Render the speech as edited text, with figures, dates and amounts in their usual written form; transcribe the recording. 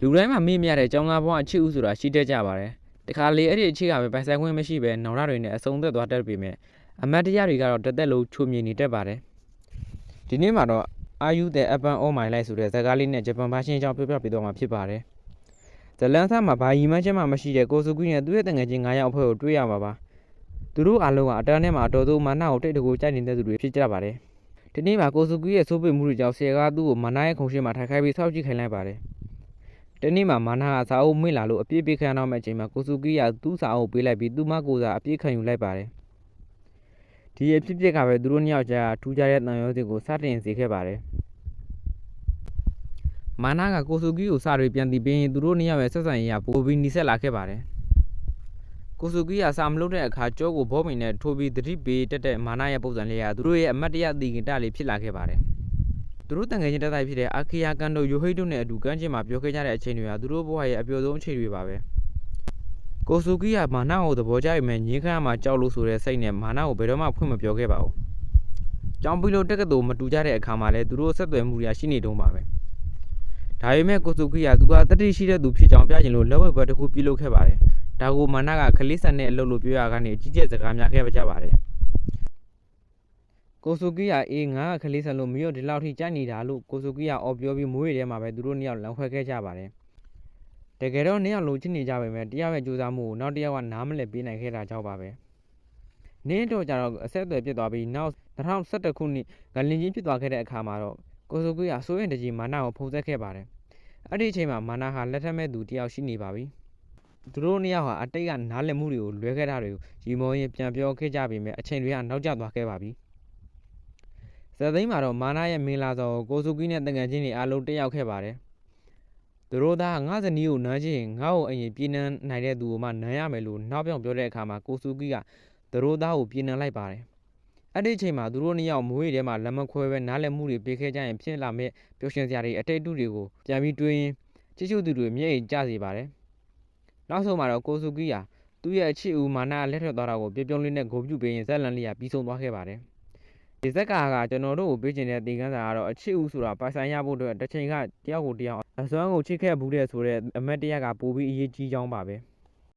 လူတိုင်းမှာမိမြတဲ့ကျောင်းသားဘဝအချစ်ဦးဆိုတာရှိတတ်ကြပါတယ်တခါလေအဲ့ဒီအချစ်ကပဲပိုင်ဆိုင်ခွင့်မရှိပဲနောင်တတွေနဲ့အဆုံးသက်သွားတတ်ပေမဲ့အမတ်တရားတွေကတော့တစ်သက်လုံးချုံမြင်နေတတ်ပါတယ်ဒီနေ့မှာတော့ Are You the Apple of My Life ဆိုတဲ့ဇာတ်ကားလေးနဲ့ဂျပန်ဘာရှင်းအကြောင်းပြောပြပေးသွားမှာဖြစ်ပါတယ်ဇလန်ဆာမှာဘာရီမန်းချင်းမှမရှိတဲ့ကိုစုကွီနဲ့သူ့ရဲ့တငယ်ချင်း9ယောက်အဖွဲ့ကိုတွေ့ရမှာပါသူတို့အားလုံးကအတန်းထဲမှာအတော်ဆုံးမာနကိုတိတ်တကူကြိုက်နေတဲ့သူတွေဖြစ်ကြပါတယ်ဒီနေ့မှာကိုစုကွီရဲ့စိုးပိမှုတွေကြောင့်ဆရာကသူ့ကိုမာနရဲ့ခုံရှင်းမှာထိုင်ခိုင်းပြီးစောင့်ကြည့်ခိုင်းလိုက်ပါတယ်ဒီနေ့မှာမာနကစာအုပ်မေ့လာလို့အပြည့်ပေးခံရတော့မယ့်အချိန်မှာကိုစုကီးကသူ့စာအုပ်ပေးလိုက်ပြီးသူ့မကိုစာအပြည့်ခံယူလိုက်ပါတယ်ဒီအဖြစ်အပျက်ကပဲသူတို့နှစ်ယောက်ကြားထူးခြားတဲ့တန်ရုံးစီကိုစတင်စေခဲ့ပါတယ်မာနကကိုစုကီးကိုစာတွေပြန်တည်ပေးရင်သူတို့နှစ်ယောက်ရဲ့ဆက်ဆံရေးကပိုပြီးနီးစပ်လာခဲ့ပါတယ်ကိုစုကီးကစာမလုပ်တဲ့အခါကြောကိုဘောပင်နဲ့ထိုးပြီးသတိပေးတက်တဲ့မာနရဲ့ပုံစံလေးကသူတို့ရဲ့အမတ်တရအသီးကတလေးဖြစ်လာခဲ့ပါတယ်သူတို့တန်ငယ်ချင်းတက်တိုက်ဖြစ်တဲ့အာခီယာကန်တို့ယိုဟိတ်တို့နဲ့အတူကမ်းခြေမှာပြောခဲ့ကြတဲ့အချိန်တွေကသူတို့ဘဝရဲ့အပျော်ဆုံးအချိန်တွေပါပဲကိုစုကီးကမာနကိုသဘောကျပေမဲ့ညင်းခမ်းမှာကြောက်လို့ဆိုတဲ့စိတ်နဲ့မာနကိုဘယ်တော့မှဖွင့်မပြောခဲ့ပါဘူးကြောင်ပြီးလို့တက်ကတူမတူကြတဲ့အခါမှာလည်းသူတို့ဆက်သွယ်မှုတွေရှိနေတုံးပါပဲဒါပေမဲ့ကိုစုကီးကသူကတတိရှိတဲ့သူဖြစ်ကြောင်ပြချင်လို့လက်ဝဲဘက်တစ်ခုပြုလုပ်ခဲ့ပါတယ်ဒါကိုမာနကခလေးဆန်တဲ့အလုပ်လို့ပြောရကနေကြီးကျယ်စကားများခဲ့ကြပါတယ်ကိုစုကီးကအေးငါကခလေးဆန်လို့မင်းတို့ဒီလောက်ထိကြိုက်နေတာလို့ကိုစုကီးကအော်ပြောပြီးမွေးရထဲမှာပဲသူတို့နှစ်ယောက်လမ်းခွဲခဲ့ကြပါတယ်တကယ်တော့နှစ်ယောက်လုံးချစ်နေကြပေမဲ့တယောက်ရဲ့ကြိုးစားမှုကိုနောက်တစ်ယောက်ကနားမလည်ပေးနိုင်ခဲ့တာကြောင့်ပါပဲနင်းတော့ကြတော့အဆက်အသွယ်ဖြစ်သွားပြီးနောက်2011ခုနှစ်ကလင်ချင်းဖြစ်သွားခဲ့တဲ့အခါမှာတော့ကိုစုကီးကစိုးရင်တကြီးမာနကိုဖုံးဆက်ခဲ့ပါတယ်အဲ့ဒီအချိန်မှာမာနဟာလက်ထက်မဲ့သူတယောက်ရှိနေပါပြီသူတို့နှစ်ယောက်ဟာအတိတ်ကနားလည်မှုတွေကိုလွဲခဲ့တာတွေကိုရီမောရင်ပြန်ပြောခဲ့ကြပေမဲ့အချိန်တွေကနောက်ကျသွားခဲ့ပါပြီဇာသိမ်းမှာတော့မာနရဲ့မင်လာစောကိုစုကီးနဲ့တငယ်ချင်းတွေအားလုံးတက်ရောက်ခဲ့ပါတယ်သူတို့သားငါဇနီးကိုနမ်းချင်ငါ့ကိုအရင်ပြေးနှံနိုင်တဲ့သူကိုမှနမ်းရမယ်လို့နောက်ပြောင်ပြောတဲ့အခါမှာကိုစုကီးကသူတို့သားကိုပြေးနှံလိုက်ပါတယ်အဲ့ဒီအချိန်မှာသူတို့နှစ်ယောက်မွေးထဲမှာလက်မခွဲပဲနားလည်မှုတွေပေးခဲ့ကြရင်ဖြစ်လာမဲ့ပျော်ရွှင်စရာတွေအတိတ်တူတွေကိုပြန်ပြီးတွေးရင်ချစ်ချူသူတွေမျက်ရည်ကျစေပါတယ်နောက်ဆုံးမှာတော့ကိုစုကီးဟာသူ့ရဲ့အချစ်ဦးမာနလက်ထွက်သွားတာကိုပြုံးလေးနဲ့ဂုံပြုပေးရင်ဇက်လန်လေးကပြီးဆုံးသွားခဲ့ပါတယ်ဒီဇက်ကကျွန်တော်တို့ကိုပေးချင်တဲ့သင်ခန်းစာကတော့အချစ်ဦးဆိုတာပိုင်ဆိုင်ရဖို့အတွက်တစ်ချိန်ကတယောက်ကိုတယောက်အစွမ်းကိုချစ်ခဲ့ဘူးတဲ့ဆိုတဲ့အမတ်တရားကပိုပြီးအရေးကြီးကြောင်းပါပဲ